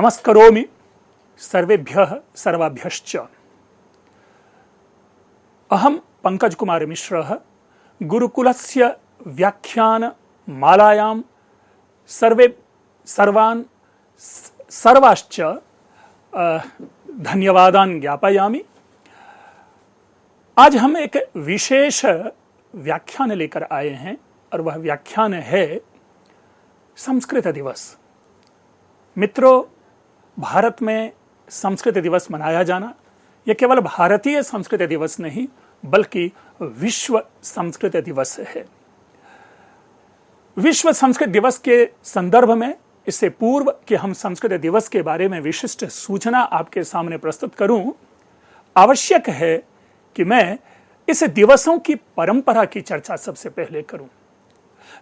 नमस्करोमि सर्वेभ्यः सर्वाभ्यश्च। अहं पंकज कुमार मिश्रः गुरुकुलस्य व्याख्यानमालायां सर्वाश्च धन्यवादान् ज्ञापयामि। आज हम एक विशेष व्याख्यान लेकर आए हैं और वह व्याख्यान है संस्कृत दिवस। मित्रों, भारत में संस्कृत दिवस मनाया जाना यह केवल भारतीय संस्कृत दिवस नहीं बल्कि विश्व संस्कृत दिवस है। विश्व संस्कृत दिवस के संदर्भ में इससे पूर्व कि हम संस्कृत दिवस के बारे में विशिष्ट सूचना आपके सामने प्रस्तुत करूं, आवश्यक है कि मैं इस दिवसों की परंपरा की चर्चा सबसे पहले करूं।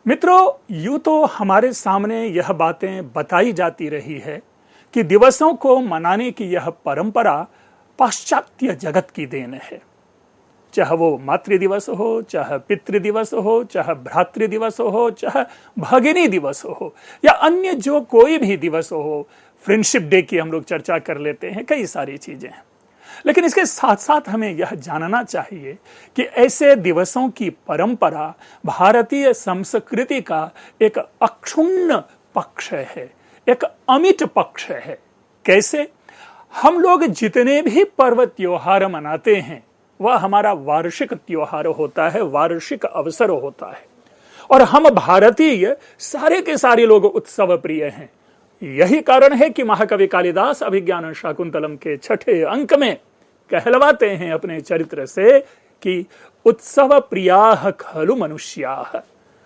मित्रों, यूं तो हमारे सामने यह बातें बताई जाती रही है कि दिवसों को मनाने की यह परंपरा पाश्चात्य जगत की देन है। चाहे वो मातृ दिवस हो, चाहे पितृ दिवस हो, चाहे भ्रातृ दिवस हो, चाहे भगिनी दिवस हो या अन्य जो कोई भी दिवस हो, फ्रेंडशिप डे की हम लोग चर्चा कर लेते हैं, कई सारी चीजें हैं। लेकिन इसके साथ साथ हमें यह जानना चाहिए कि ऐसे दिवसों की परंपरा भारतीय संस्कृति का एक अक्षुण्ण पक्ष है, एक अमिट पक्ष है। कैसे? हम लोग जितने भी पर्व त्योहार मनाते हैं वह हमारा वार्षिक त्योहार होता है, वार्षिक अवसर होता है, और हम भारतीय सारे के सारे लोग उत्सव प्रिय हैं। यही कारण है कि महाकवि कालिदास अभिज्ञान शाकुंतलम के 6ठे अंक में कहलवाते हैं अपने चरित्र से कि उत्सव प्रियाः खलु मनुष्याः।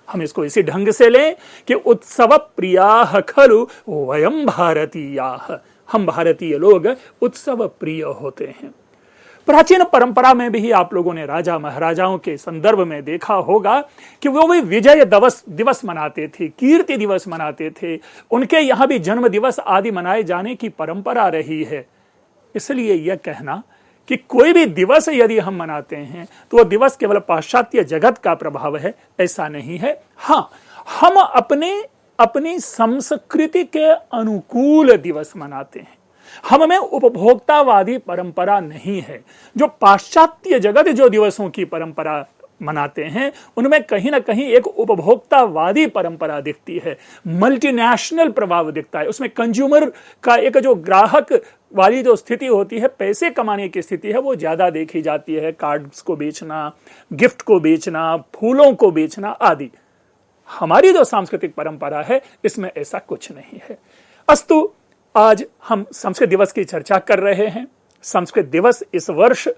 हम इसको इसी ढंग से लें कि उत्सव प्रियाः खलु वयं भारतीयाः। हम भारतीय लोग उत्सव प्रिय होते हैं। प्राचीन परंपरा में भी आप लोगों ने राजा महाराजाओं के संदर्भ में देखा होगा कि वो भी विजय दिवस मनाते थे, कीर्ति दिवस मनाते थे। उनके यहां भी जन्म दिवस आदि मनाए जाने की परंपरा रही है। इसलिए यह कहना कि कोई भी दिवस यदि हम मनाते हैं तो वह दिवस केवल पाश्चात्य जगत का प्रभाव है, ऐसा नहीं है। हाँ, हम अपनी संस्कृति के अनुकूल दिवस मनाते हैं। हम में उपभोक्तावादी परंपरा नहीं है। जो पाश्चात्य जगत जो दिवसों की परंपरा मनाते हैं उनमें कहीं ना कहीं एक उपभोक्तावादी परंपरा दिखती है, मल्टीनेशनल प्रभाव दिखता है। उसमें कंज्यूमर का एक जो ग्राहक वाली जो स्थिति होती है, पैसे कमाने की स्थिति है, वो ज्यादा देखी जाती है। कार्ड्स को बेचना, गिफ्ट को बेचना, फूलों को बेचना आदि। हमारी जो सांस्कृतिक परंपरा है इसमें ऐसा कुछ नहीं है। अस्तु, आज हम संस्कृत दिवस की चर्चा कर रहे हैं। संस्कृत दिवस इस वर्ष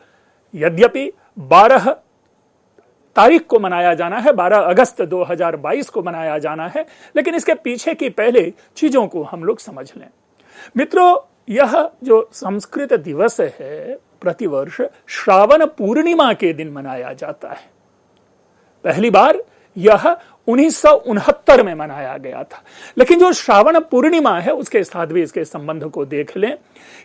यद्यपि 12 तारीख को मनाया जाना है, 12 अगस्त 2022 को मनाया जाना है, लेकिन इसके पीछे की पहले चीजों को हम लोग समझ लें। मित्रों, यह जो संस्कृत दिवस है प्रतिवर्ष श्रावण पूर्णिमा के दिन मनाया जाता है। पहली बार यह 1969 में मनाया गया था। लेकिन जो श्रावण पूर्णिमा है उसके साथ भी इसके संबंध को देख लें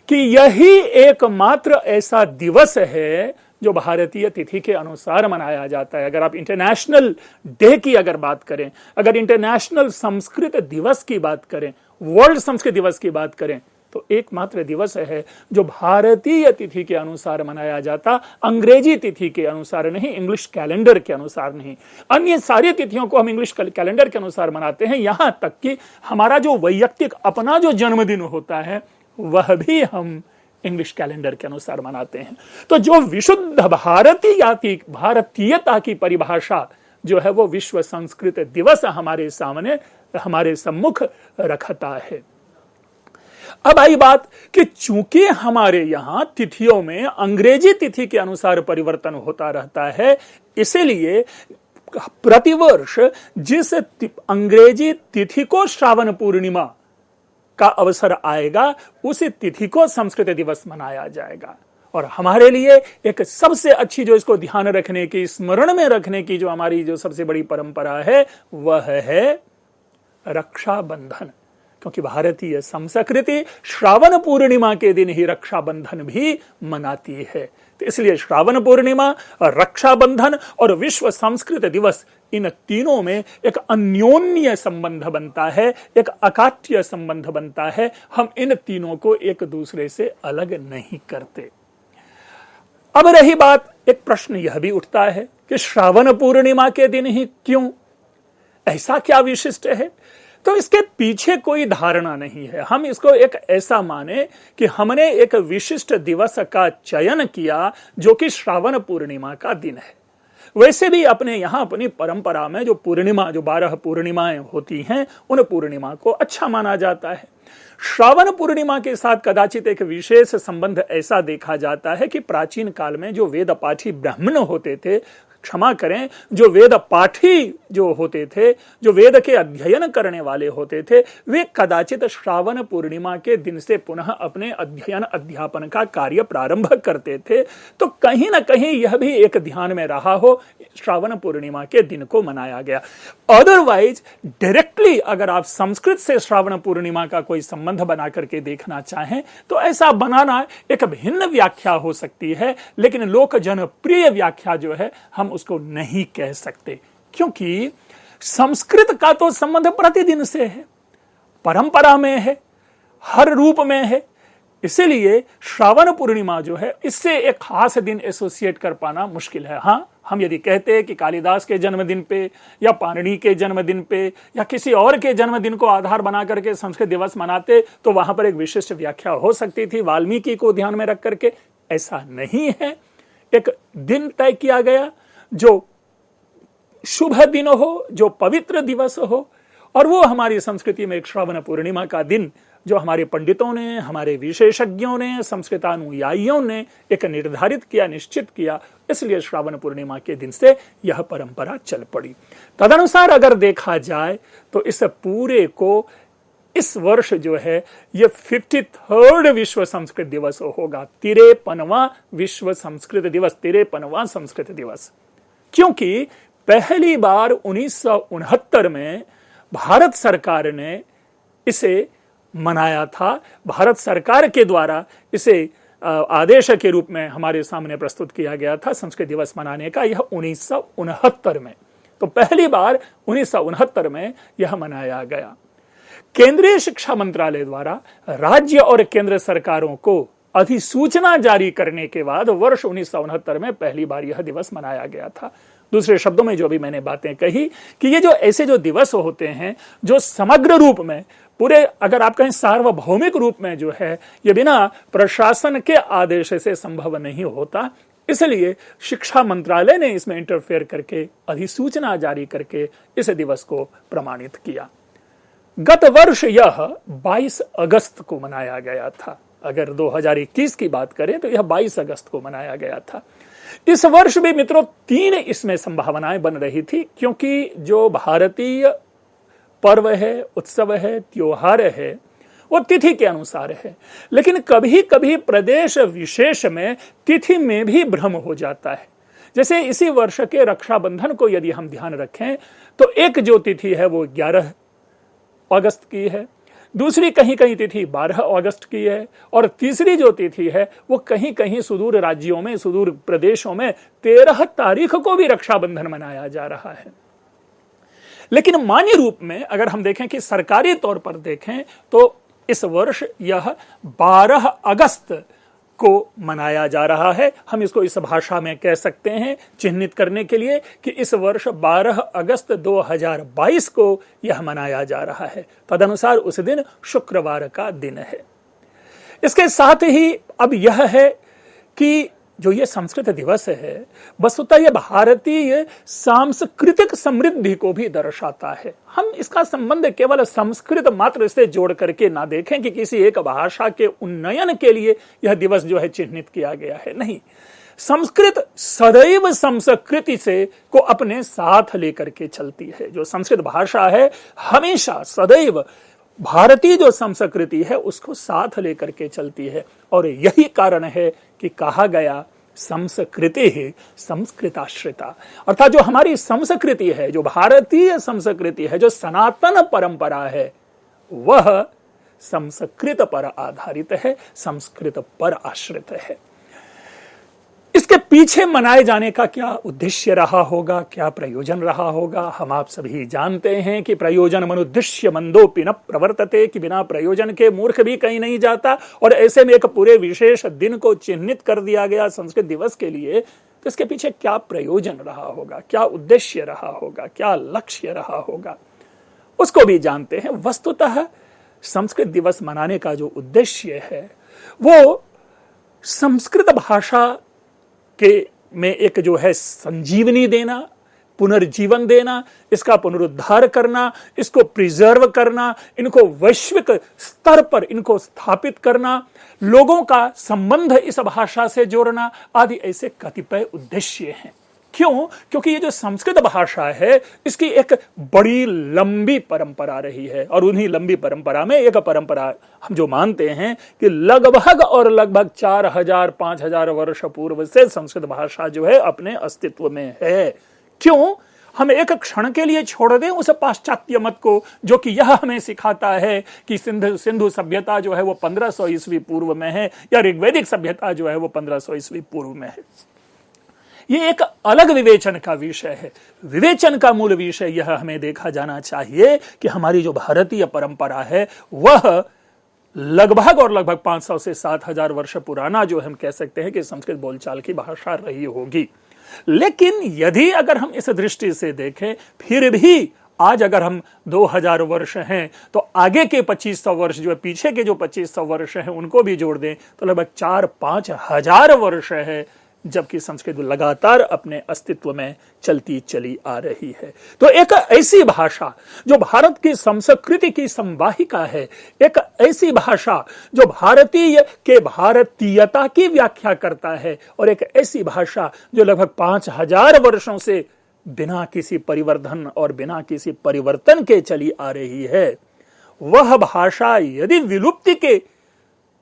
कि यही एकमात्र ऐसा दिवस है जो भारतीय तिथि के अनुसार मनाया जाता है। अगर आप इंटरनेशनल डे की अगर बात करें, अगर इंटरनेशनल संस्कृत दिवस की बात करें, वर्ल्ड संस्कृत दिवस की बात करें, तो एकमात्र दिवस है जो भारतीय तिथि के अनुसार मनाया जाता, अंग्रेजी तिथि के अनुसार नहीं, इंग्लिश कैलेंडर के अनुसार नहीं। अन्य सारी तिथियों को हम इंग्लिश कैलेंडर के अनुसार मनाते हैं, यहां तक कि हमारा जो वैयक्तिक अपना जो जन्मदिन होता है वह भी हम इंग्लिश कैलेंडर के अनुसार मनाते हैं। तो जो विशुद्ध भारतीयता की परिभाषा जो है वो विश्व संस्कृत दिवस हमारे सामने, हमारे सम्मुख रखता है। अब आई बात कि चूंकि हमारे यहां तिथियों में अंग्रेजी तिथि के अनुसार परिवर्तन होता रहता है, इसीलिए प्रतिवर्ष जिस अंग्रेजी तिथि को श्रावण पूर्णिमा का अवसर आएगा उसी तिथि को संस्कृत दिवस मनाया जाएगा। और हमारे लिए एक सबसे अच्छी जो इसको ध्यान रखने की, स्मरण में रखने की जो हमारी जो सबसे बड़ी परंपरा है वह है रक्षाबंधन। क्योंकि भारतीय संस्कृति श्रावण पूर्णिमा के दिन ही रक्षाबंधन भी मनाती है। तो इसलिए श्रावण पूर्णिमा, रक्षाबंधन और विश्व संस्कृत दिवस, इन तीनों में एक अन्योन्य संबंध बनता है, एक अकाट्य संबंध बनता है। हम इन तीनों को एक दूसरे से अलग नहीं करते। अब रही बात, एक प्रश्न यह भी उठता है कि श्रावण पूर्णिमा के दिन ही क्यों, ऐसा क्या विशिष्ट है? तो इसके पीछे कोई धारणा नहीं है। हम इसको एक ऐसा माने कि हमने एक विशिष्ट दिवस का चयन किया जो कि श्रावण पूर्णिमा का दिन है। वैसे भी अपने यहां अपनी परंपरा में जो पूर्णिमा, जो 12 पूर्णिमाएं होती हैं, उन पूर्णिमा को अच्छा माना जाता है। श्रावण पूर्णिमा के साथ कदाचित एक विशेष संबंध ऐसा देखा जाता है कि प्राचीन काल में जो वेद पाठी ब्राह्मण होते थे, क्षमा करें, जो वेद पाठी जो होते थे, जो वेद के अध्ययन करने वाले होते थे, वे कदाचित श्रावण पूर्णिमा के दिन से पुनः अपने अध्ययन अध्यापन का कार्य प्रारंभ करते थे। तो कहीं ना कहीं यह भी एक ध्यान में रहा हो, श्रावण पूर्णिमा के दिन को मनाया गया। अदरवाइज डायरेक्टली अगर आप संस्कृत से श्रावण पूर्णिमा का कोई संबंध बना करके देखना चाहें तो ऐसा बनाना एक भिन्न व्याख्या हो सकती है, लेकिन लोक जनप्रिय व्याख्या जो है हम उसको नहीं कह सकते, क्योंकि संस्कृत का तो संबंध प्रतिदिन से है, परंपरा में है, हर रूप में है। इसीलिए श्रावण पूर्णिमा जो है, इससे एक खास दिन एसोसिएट कर पाना मुश्किल है। हाँ, हम यदि कहते हैं कि कालिदास के जन्मदिन पे या पाणिनि के जन्मदिन पे या किसी और के जन्मदिन को आधार बना करके संस्कृत दिवस मनाते तो वहां पर एक विशिष्ट व्याख्या हो सकती थी, वाल्मीकि को ध्यान में रख करके। ऐसा नहीं है। एक दिन तय किया गया जो शुभ दिन हो, जो पवित्र दिवस हो, और वो हमारी संस्कृति में एक श्रावण पूर्णिमा का दिन जो हमारे पंडितों ने, हमारे विशेषज्ञों ने, संस्कृतानुयायियों ने एक निर्धारित किया, निश्चित किया। इसलिए श्रावण पूर्णिमा के दिन से यह परंपरा चल पड़ी। तदनुसार अगर देखा जाए तो इस पूरे को इस वर्ष जो है ये 53rd विश्व संस्कृत दिवस होगा, 53वां विश्व संस्कृत दिवस, 53वां संस्कृत दिवस। क्योंकि पहली बार 1969 में भारत सरकार ने इसे मनाया था। भारत सरकार के द्वारा इसे आदेश के रूप में हमारे सामने प्रस्तुत किया गया था संस्कृत दिवस मनाने का, यह 1969 में। तो पहली बार 1969 में यह मनाया गया। केंद्रीय शिक्षा मंत्रालय द्वारा राज्य और केंद्र सरकारों को अधिसूचना जारी करने के बाद वर्ष 1969 में पहली बार यह दिवस मनाया गया था। दूसरे शब्दों में जो भी मैंने बातें कही कि ये जो ऐसे जो दिवस होते हैं जो समग्र रूप में, पूरे अगर आप कहें सार्वभौमिक रूप में जो है, ये बिना प्रशासन के आदेश से संभव नहीं होता। इसलिए शिक्षा मंत्रालय ने इसमें इंटरफेयर करके अधिसूचना जारी करके इस दिवस को प्रमाणित किया। गत वर्ष यह 22 अगस्त को मनाया गया था। अगर 2021 की बात करें तो यह 22 अगस्त को मनाया गया था। इस वर्ष भी मित्रों 3 इसमें संभावनाएं बन रही थी, क्योंकि जो भारतीय पर्व है, उत्सव है, त्योहार है, वो तिथि के अनुसार है। लेकिन कभी कभी प्रदेश विशेष में तिथि में भी भ्रम हो जाता है। जैसे इसी वर्ष के रक्षाबंधन को यदि हम ध्यान रखें तो एक जो तिथि है वो 11 अगस्त की है, दूसरी कहीं कहीं तिथि 12 अगस्त की है, और तीसरी जो तिथि है वो कहीं कहीं सुदूर राज्यों में, सुदूर प्रदेशों में 13 तारीख को भी रक्षाबंधन मनाया जा रहा है। लेकिन मान्य रूप में अगर हम देखें कि सरकारी तौर पर देखें तो इस वर्ष यह 12 अगस्त को मनाया जा रहा है। हम इसको इस भाषा में कह सकते हैं चिन्हित करने के लिए कि इस वर्ष 12 अगस्त 2022 को यह मनाया जा रहा है। तदनुसार उस दिन शुक्रवार का दिन है। इसके साथ ही अब यह है कि जो ये संस्कृत दिवस है वस्तुतः ये भारतीय सांस्कृतिक समृद्धि को भी दर्शाता है। हम इसका संबंध केवल संस्कृत मात्र से जोड़ करके ना देखें कि किसी एक भाषा के उन्नयन के लिए यह दिवस जो है चिन्हित किया गया है, नहीं। संस्कृत सदैव संस्कृति से को अपने साथ लेकर के चलती है। जो संस्कृत भाषा है हमेशा सदैव भारतीय जो संस्कृति है उसको साथ लेकर के चलती है, और यही कारण है कि कहा गया संस्कृति है संस्कृताश्रिता। अर्थात जो हमारी संस्कृति है, जो भारतीय संस्कृति है, जो सनातन परंपरा है, वह संस्कृत पर आधारित है, संस्कृत पर आश्रित है। इसके पीछे मनाए जाने का क्या उद्देश्य रहा होगा, क्या प्रयोजन रहा होगा, हम आप सभी जानते हैं कि प्रयोजन मनुद्देश्य मंदोपि न प्रवर्तते, कि बिना प्रयोजन के मूर्ख भी कहीं नहीं जाता। और ऐसे में एक पूरे विशेष दिन को चिन्हित कर दिया गया संस्कृत दिवस के लिए, तो इसके पीछे क्या प्रयोजन रहा होगा, क्या उद्देश्य रहा होगा, क्या लक्ष्य रहा होगा, उसको भी जानते हैं। वस्तुतः संस्कृत दिवस मनाने का जो उद्देश्य है वो संस्कृत भाषा के में एक जो है संजीवनी देना, पुनर्जीवन देना, इसका पुनरुद्धार करना, इसको प्रिजर्व करना, इनको वैश्विक स्तर पर इनको स्थापित करना, लोगों का संबंध इस भाषा से जोड़ना आदि ऐसे कतिपय उद्देश्य हैं। क्यों? क्योंकि ये जो संस्कृत भाषा है इसकी एक बड़ी लंबी परंपरा रही है, और उन्हीं लंबी परंपरा में एक परंपरा हम जो मानते हैं कि लगभग 4000-5000 वर्ष पूर्व से संस्कृत भाषा जो है अपने अस्तित्व में है। क्यों? हम एक क्षण के लिए छोड़ दें उस पाश्चात्य मत को, जो कि यह हमें सिखाता है कि सिंधु सभ्यता जो है वो 1500 ईस्वी पूर्व में है, या ऋग्वैदिक सभ्यता जो है वो 1500 ईस्वी पूर्व में है। ये एक अलग विवेचन का विषय है। विवेचन का मूल विषय यह हमें देखा जाना चाहिए कि हमारी जो भारतीय परंपरा है वह लगभग 500 से 7000 वर्ष पुराना जो हम कह सकते हैं कि संस्कृत बोलचाल की भाषा रही होगी। लेकिन यदि अगर हम इस दृष्टि से देखें, फिर भी आज अगर हम 2000 वर्ष हैं तो आगे के 2500 वर्ष जो है, पीछे के जो 2500 वर्ष हैं उनको भी जोड़ दें तो लगभग 4-5 हजार वर्ष है जबकि संस्कृत लगातार अपने अस्तित्व में चलती चली आ रही है। तो एक ऐसी भाषा जो भारत की संस्कृति की संवाहिका है, एक ऐसी भाषा जो भारतीय के भारतीयता की व्याख्या करता है, और एक ऐसी भाषा जो लगभग 5000 वर्षों से बिना किसी परिवर्धन और बिना किसी परिवर्तन के चली आ रही है, वह भाषा यदि विलुप्ति के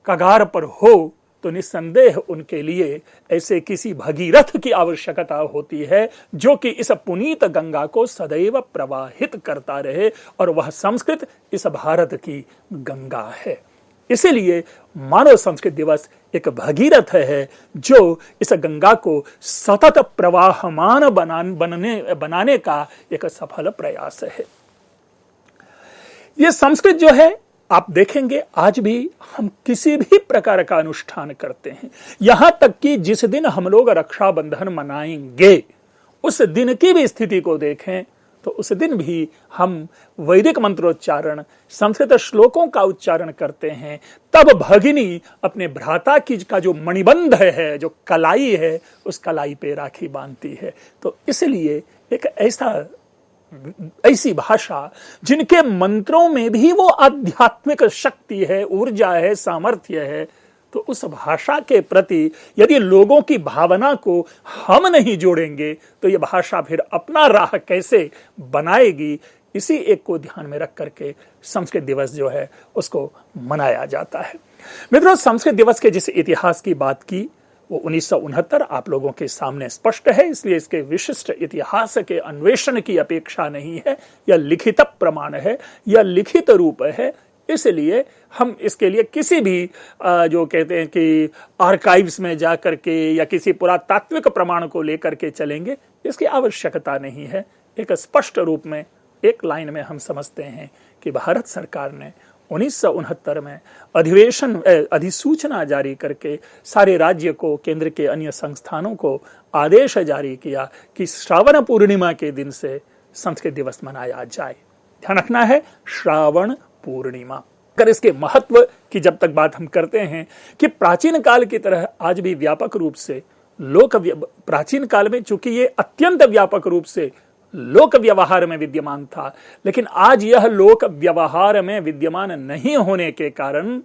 कगार पर हो तो निस्संदेह उनके लिए ऐसे किसी भगीरथ की आवश्यकता होती है जो कि इस पुनीत गंगा को सदैव प्रवाहित करता रहे, और वह संस्कृत इस भारत की गंगा है। इसीलिए मानव संस्कृत दिवस एक भगीरथ है जो इस गंगा को सतत प्रवाहमान बनाने का एक सफल प्रयास है। ये संस्कृत जो है, आप देखेंगे आज भी हम किसी भी प्रकार का अनुष्ठान करते हैं, यहां तक कि जिस दिन हम लोग रक्षाबंधन मनाएंगे उस दिन की भी स्थिति को देखें तो उस दिन भी हम वैदिक मंत्रोच्चारण, संस्कृत श्लोकों का उच्चारण करते हैं। तब भगिनी अपने भ्राता की का जो मणिबंध है, जो कलाई है, उस कलाई पे राखी बांधती है। तो इसलिए एक ऐसी भाषा जिनके मंत्रों में भी वो आध्यात्मिक शक्ति है, ऊर्जा है, सामर्थ्य है, तो उस भाषा के प्रति यदि लोगों की भावना को हम नहीं जोड़ेंगे तो ये भाषा फिर अपना राह कैसे बनाएगी। इसी एक को ध्यान में रख करके संस्कृत दिवस जो है उसको मनाया जाता है। मित्रों, संस्कृत दिवस के जिस इतिहास की बात की वो 1969 आप लोगों के सामने स्पष्ट है, इसलिए इसके विशिष्ट इतिहास के अन्वेषण की अपेक्षा नहीं है। यह लिखित प्रमाण है, यह लिखित रूप है, इसलिए हम इसके लिए किसी भी जो कहते हैं कि आर्काइव्स में जा करके या किसी पुरातात्विक प्रमाण को लेकर के चलेंगे, इसकी आवश्यकता नहीं है। एक स्पष्ट रूप में एक लाइन में हम समझते हैं कि भारत सरकार ने 1969 में अधिसूचना जारी करके सारे राज्य को, केंद्र के अन्य संस्थानों को आदेश जारी किया कि श्रावण पूर्णिमा के दिन से संस्कृत दिवस मनाया जाए। ध्यान रखना है, श्रावण पूर्णिमा। अगर इसके महत्व की जब तक बात हम करते हैं कि प्राचीन काल की तरह आज भी व्यापक रूप से प्राचीन काल में चूंकि ये अत्यंत व्यापक रूप से लोक व्यवहार में विद्यमान था, लेकिन आज यह लोक व्यवहार में विद्यमान नहीं होने के कारण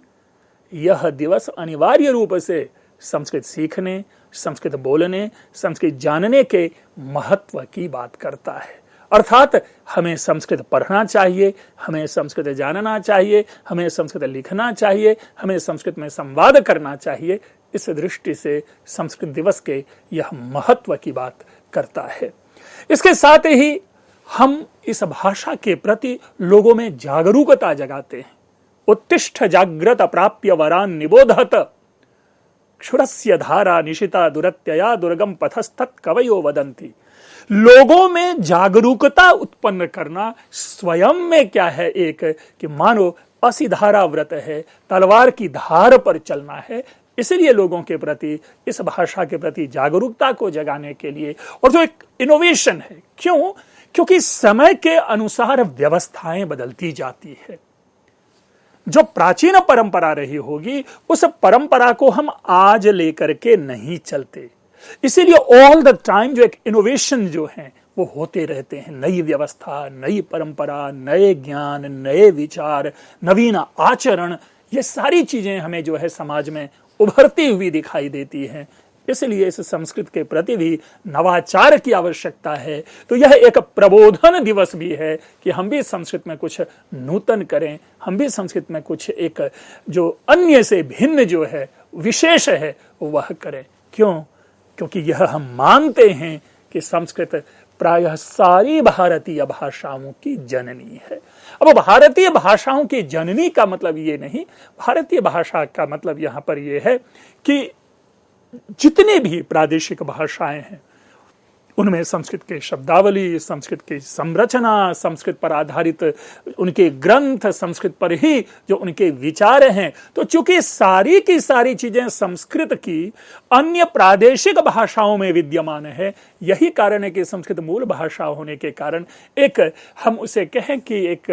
यह दिवस अनिवार्य रूप से संस्कृत सीखने, संस्कृत बोलने, संस्कृत जानने के महत्व की बात करता है। अर्थात हमें संस्कृत पढ़ना चाहिए, हमें संस्कृत जानना चाहिए, हमें संस्कृत लिखना चाहिए, हमें संस्कृत में संवाद करना चाहिए। इस दृष्टि से संस्कृत दिवस के यह महत्व की बात करता है। इसके साथ ही हम इस भाषा के प्रति लोगों में जागरूकता जगाते हैं। उत्तिष्ठ जाग्रत प्राप्य वरान निबोधत क्षुरस्य धारा निशिता दुरत्यया दुर्गम पथस्तत् कवयो वदंती। लोगों में जागरूकता उत्पन्न करना स्वयं में क्या है, एक कि मानो असिधारा व्रत है, तलवार की धार पर चलना है। इसलिए लोगों के प्रति, इस भाषा के प्रति जागरूकता को जगाने के लिए, और जो एक इनोवेशन है, क्यों? क्योंकि समय के अनुसार व्यवस्थाएं बदलती जाती है। जो प्राचीन परंपरा रही होगी उस परंपरा को हम आज लेकर के नहीं चलते। इसीलिए ऑल द टाइम जो एक इनोवेशन जो है वो होते रहते हैं। नई व्यवस्था, नई परंपरा, नए ज्ञान, नए विचार, नवीन आचरण, ये सारी चीजें हमें जो है समाज में उभरती हुई दिखाई देती हैं। इसलिए इस संस्कृत के प्रति भी नवाचार की आवश्यकता है। तो यह एक प्रबोधन दिवस भी है कि हम भी संस्कृत में कुछ नूतन करें, हम भी संस्कृत में कुछ एक जो अन्य से भिन्न जो है, विशेष है, वह करें। क्यों? क्योंकि यह हम मानते हैं कि संस्कृत प्रायः सारी भारतीय भाषाओं की जननी है। अब भारतीय भाषाओं की जननी का मतलब ये नहीं, भारतीय भाषा का मतलब यहां पर यह है कि जितने भी प्रादेशिक भाषाएं हैं उनमें संस्कृत के शब्दावली, संस्कृत की संरचना, संस्कृत पर आधारित उनके ग्रंथ, संस्कृत पर ही जो उनके विचार हैं, तो चूंकि सारी की सारी चीजें संस्कृत की अन्य प्रादेशिक भाषाओं में विद्यमान है, यही कारण है कि संस्कृत मूल भाषा होने के कारण एक हम उसे कहें कि एक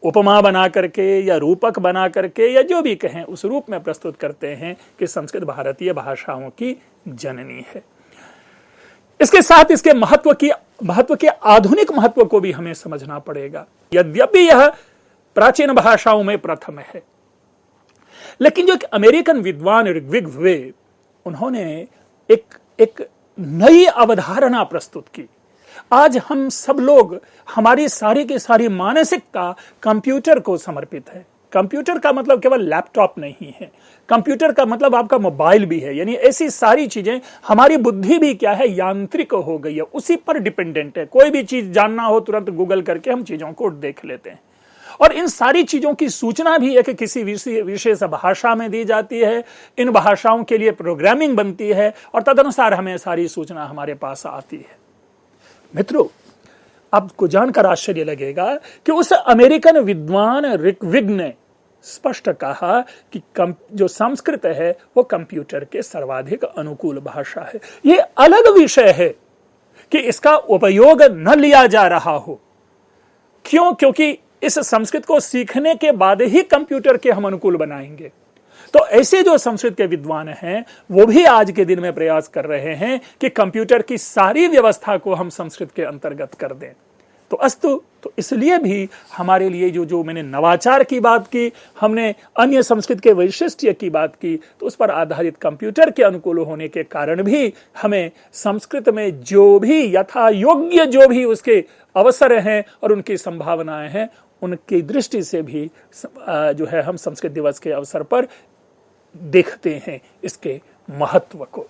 उपमा बना करके या रूपक बना करके या जो भी कहें उस रूप में प्रस्तुत करते हैं कि संस्कृत भारतीय भाषाओं की जननी है। इसके साथ इसके महत्व के आधुनिक महत्व को भी हमें समझना पड़ेगा। यद्यपि यह प्राचीन भाषाओं में प्रथम है, लेकिन जो एक अमेरिकन विद्वान ऋग्वेद वे, उन्होंने एक नई अवधारणा प्रस्तुत की। आज हम सब लोग, हमारी सारी की सारी मानसिकता कंप्यूटर को समर्पित है। कंप्यूटर का मतलब केवल लैपटॉप नहीं है, कंप्यूटर का मतलब आपका मोबाइल भी है। यानी ऐसी सारी चीजें, हमारी बुद्धि भी क्या है, यांत्रिक हो गई है, उसी पर डिपेंडेंट है। कोई भी चीज जानना हो तुरंत गूगल करके हम चीजों को देख लेते हैं, और इन सारी चीजों की सूचना भी एक किसी विशेष भाषा में दी जाती है। इन भाषाओं के लिए प्रोग्रामिंग बनती है और तदनुसार हमें सारी सूचना हमारे पास आती है। मित्रों, आपको जानकर आश्चर्य लगेगा कि उस अमेरिकन विद्वान ऋग्वेद ने स्पष्ट कहा कि जो संस्कृत है वो कंप्यूटर के सर्वाधिक अनुकूल भाषा है। ये अलग विषय है कि इसका उपयोग न लिया जा रहा हो। क्यों? क्योंकि इस संस्कृत को सीखने के बाद ही कंप्यूटर के हम अनुकूल बनाएंगे। तो ऐसे जो संस्कृत के विद्वान हैं वो भी आज के दिन में प्रयास कर रहे हैं कि कंप्यूटर की सारी व्यवस्था को हम संस्कृत के अंतर्गत कर दें। तो अस्तु, तो इसलिए भी हमारे लिए जो मैंने नवाचार की बात की, हमने अन्य संस्कृत के वैशिष्ट्य की बात की, तो उस पर आधारित कंप्यूटर के अनुकूल होने के कारण भी हमें संस्कृत में जो भी यथा योग्य जो भी उसके अवसर हैं और उनकी संभावनाएं हैं, उनकी दृष्टि से भी जो है हम संस्कृत दिवस के अवसर पर देखते हैं इसके महत्व को।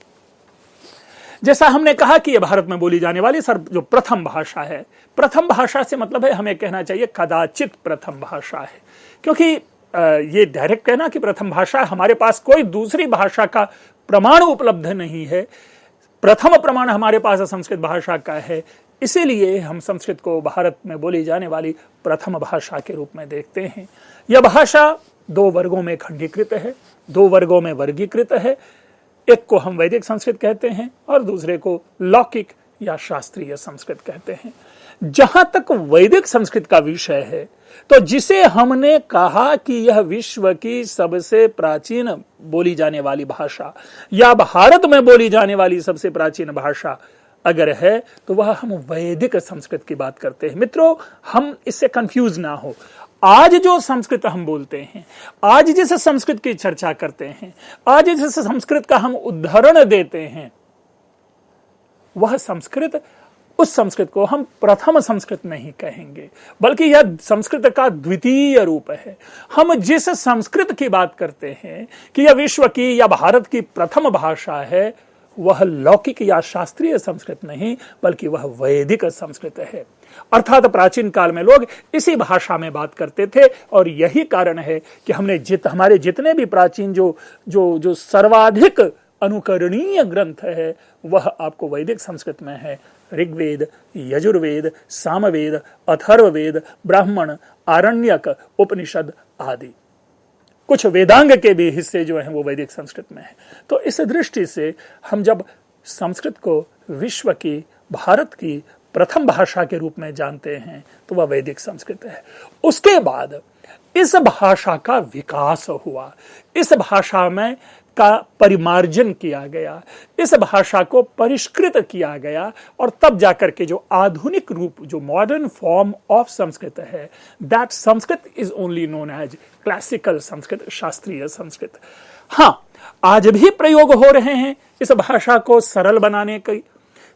जैसा हमने कहा कि यह भारत में बोली जाने वाली जो प्रथम भाषा है, प्रथम भाषा से मतलब है हमें कहना चाहिए कदाचित प्रथम भाषा है, क्योंकि ये डायरेक्ट कहना कि प्रथम भाषा, हमारे पास कोई दूसरी भाषा का प्रमाण उपलब्ध नहीं है। प्रथम प्रमाण हमारे पास संस्कृत भाषा का है, इसीलिए हम संस्कृत को भारत में बोली जाने वाली प्रथम भाषा के रूप में देखते हैं। यह भाषा दो वर्गों में खंडीकृत है, दो वर्गों में वर्गीकृत है। एक को हम वैदिक संस्कृत कहते हैं और दूसरे को लौकिक या शास्त्रीय संस्कृत कहते हैं। जहां तक वैदिक संस्कृत का विषय है, तो जिसे हमने कहा कि यह विश्व की सबसे प्राचीन बोली जाने वाली भाषा या भारत में बोली जाने वाली सबसे प्राचीन भाषा अगर है, तो वह हम वैदिक संस्कृत की बात करते हैं। मित्रों, हम इससे कंफ्यूज ना हो। आज जो संस्कृत हम बोलते हैं, आज जिस संस्कृत की चर्चा करते हैं, आज जिस संस्कृत का हम उदाहरण देते हैं, वह संस्कृत, उस संस्कृत को हम प्रथम संस्कृत नहीं कहेंगे, बल्कि यह संस्कृत का द्वितीय रूप है। हम जिस संस्कृत की बात करते हैं कि यह विश्व की या भारत की प्रथम भाषा है, वह लौकिक या शास्त्रीय संस्कृत नहीं बल्कि वह वैदिक संस्कृत है। अर्थात प्राचीन काल में लोग इसी भाषा में बात करते थे और यही कारण है कि हमारे जितने भी प्राचीन जो सर्वाधिक अनुकरणीय ग्रंथ है वह आपको वैदिक संस्कृत में है। ऋग्वेद, यजुर्वेद, सामवेद, अथर्ववेद, ब्राह्मण, आरण्यक, उपनिषद आदि, कुछ वेदांग के भी हिस्से जो हैं वो वैदिक संस्कृत में है। तो इस दृष्टि से हम जब संस्कृत को विश्व की, भारत की प्रथम भाषा के रूप में जानते हैं तो वह वैदिक संस्कृत है। उसके बाद इस भाषा का विकास हुआ, इस भाषा में का परिमार्जन किया गया, इस भाषा को परिष्कृत किया गया और तब जाकर के जो आधुनिक रूप, जो मॉडर्न फॉर्म ऑफ संस्कृत है, that Sanskrit is only known as classical Sanskrit, शास्त्रीय संस्कृत। हाँ, आज भी प्रयोग हो रहे हैं इस भाषा को सरल बनाने के।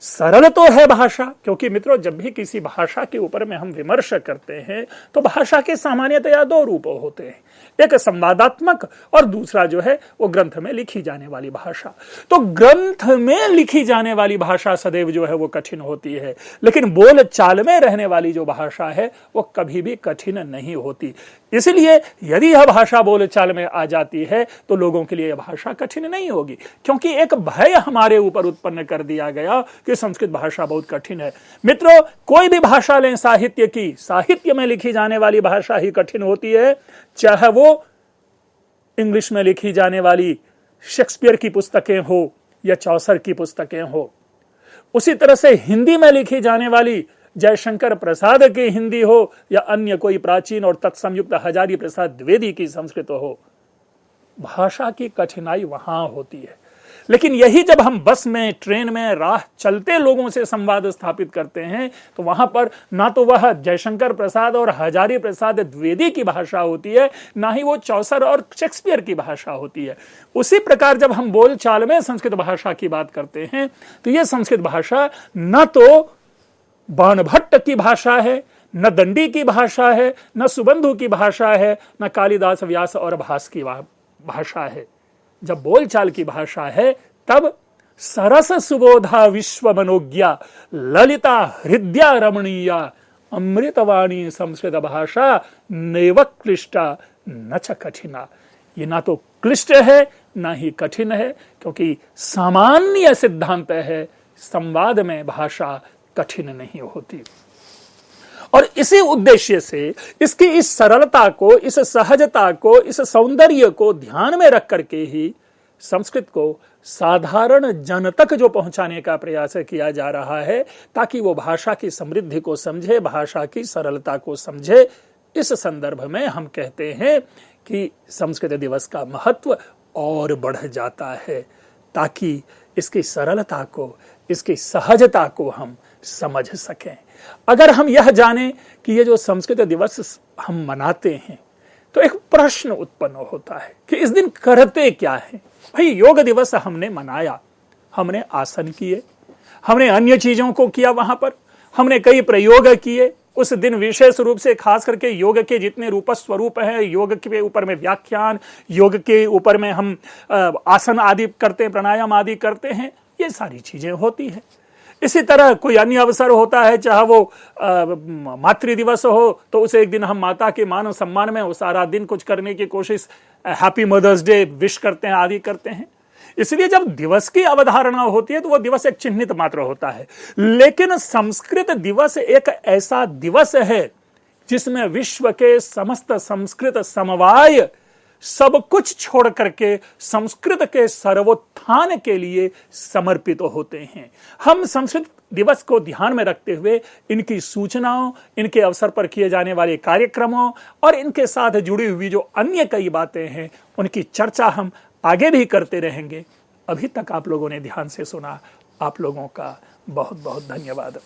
सरल तो है भाषा, क्योंकि मित्रों जब भी किसी भाषा के ऊपर में हम विमर्श करते हैं तो भाषा के सामान्यतया दो रूप होते हैं, एक संवादात्मक और दूसरा जो है वो ग्रंथ में लिखी जाने वाली भाषा। तो ग्रंथ में लिखी जाने वाली भाषा सदैव जो है वो कठिन होती है, लेकिन बोल चाल में रहने वाली जो भाषा है वो कभी भी कठिन नहीं होती। इसलिए यदि यह भाषा बोल चाल में आ जाती है तो लोगों के लिए यह भाषा कठिन नहीं होगी, क्योंकि एक भय हमारे ऊपर उत्पन्न कर दिया गया कि संस्कृत भाषा बहुत कठिन है। मित्रों, कोई भी भाषा लें साहित्य की, साहित्य में लिखी जाने वाली भाषा ही कठिन होती है, चाहे वो इंग्लिश में लिखी जाने वाली शेक्सपियर की पुस्तकें हो या चौसर की पुस्तकें हो। उसी तरह से हिंदी में लिखी जाने वाली जयशंकर प्रसाद की हिंदी हो या अन्य कोई प्राचीन और तत्संयुक्त हजारी प्रसाद द्विवेदी की संस्कृत हो। भाषा की कठिनाई वहां होती है, लेकिन यही जब हम बस में, ट्रेन में, राह चलते लोगों से संवाद स्थापित करते हैं तो वहां पर ना तो वह जयशंकर प्रसाद और हजारी प्रसाद द्विवेदी की भाषा होती है, ना ही वो चौसर और शेक्सपियर की भाषा होती है। उसी प्रकार जब हम बोल चाल में संस्कृत भाषा की बात करते हैं तो यह संस्कृत भाषा न तो बाणभट्ट की भाषा है, न दंडी की भाषा है, न सुबंधु की भाषा है, न कालिदास, व्यास और भास की भाषा है। जब बोलचाल की भाषा है तब सरस सुबोधा विश्व मनोज्ञा ललिता हृदया रमणीया अमृतवाणी संस्कृत भाषा नैव क्लिष्टा न च कठिना। ये ना तो क्लिष्ट है ना ही कठिन है, क्योंकि सामान्य सिद्धांत है संवाद में भाषा कठिन नहीं होती। और इसी उद्देश्य से इसकी इस सरलता को, इस सहजता को, इस सौंदर्य को ध्यान में रख करके ही संस्कृत को साधारण जन तक जो पहुंचाने का प्रयास किया जा रहा है, ताकि वो भाषा की समृद्धि को समझे, भाषा की सरलता को समझे। इस संदर्भ में हम कहते हैं कि संस्कृत दिवस का महत्व और बढ़ जाता है, ताकि इसकी सरलता को, इसकी सहजता को हम समझ सकें। अगर हम यह जानें कि ये जो संस्कृत दिवस हम मनाते हैं तो एक प्रश्न उत्पन्न होता है कि इस दिन करते क्या है। भाई, योग दिवस हमने मनाया, हमने आसन किए, हमने अन्य चीजों को किया, वहां पर हमने कई प्रयोग किए। उस दिन विशेष रूप से खास करके योग के जितने रूप स्वरूप हैं, योग के ऊपर में व्याख्यान, योग के ऊपर में हम आसन आदि करते हैं, प्राणायाम आदि करते हैं, ये सारी चीजें होती हैं। इसी तरह कोई अन्य अवसर होता है, चाहे वो मातृ दिवस हो तो उसे एक दिन हम माता के मान सम्मान में सारा दिन कुछ करने की कोशिश, हैप्पी मदर्स डे विश करते हैं, आदि करते हैं। इसलिए जब दिवस की अवधारणा होती है तो वह दिवस एक चिन्हित मात्र होता है। लेकिन संस्कृत दिवस एक ऐसा दिवस है जिसमें विश्व के समस्त संस्कृत समवाय सब कुछ छोड़ करके संस्कृत के सर्वोत्थान के लिए समर्पित होते हैं। हम संस्कृत दिवस को ध्यान में रखते हुए इनकी सूचनाओं, इनके अवसर पर किए जाने वाले कार्यक्रमों और इनके साथ जुड़ी हुई जो अन्य कई बातें हैं उनकी चर्चा हम आगे भी करते रहेंगे। अभी तक आप लोगों ने ध्यान से सुना, आप लोगों का बहुत बहुत धन्यवाद।